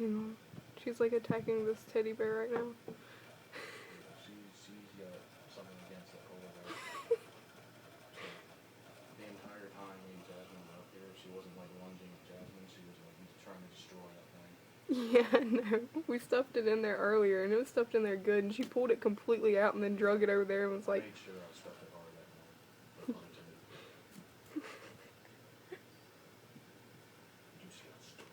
Hang on. She's like attacking this teddy bear right now. She's got something against that polar bear. The entire time me and Jasmine were up here, she wasn't like lunging at Jasmine, she was like trying to destroy that thing. Yeah, no. We stuffed it in there earlier, and it was stuffed in there good, and she pulled it completely out and then drug it over there and was like... I made sure I stuffed it hard that night. For fun too. Juicy got stuff.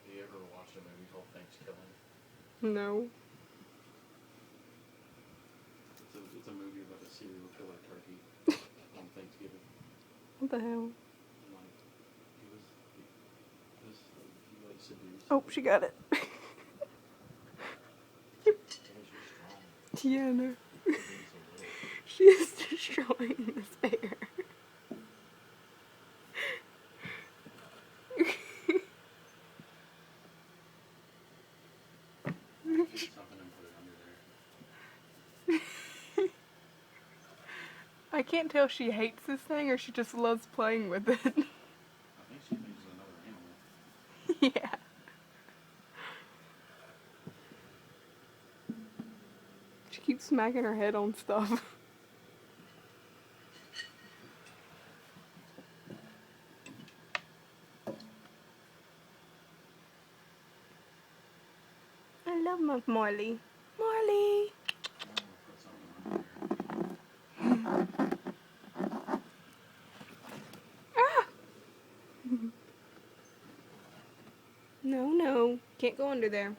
Do you ever watch a movie called Thanksgiving? No. It's a movie about a serial killer turkey on Thanksgiving. What the hell? Like, he like seduced. Oh, she got it. Yeah, no. She is destroying this bear. Get something and put it under there. I can't tell if she hates this thing or she just loves playing with it. I think she thinks it's another animal. Yeah. She keeps smacking her head on stuff. I love my Marley. Marley! Ah! No, no. Can't go under there.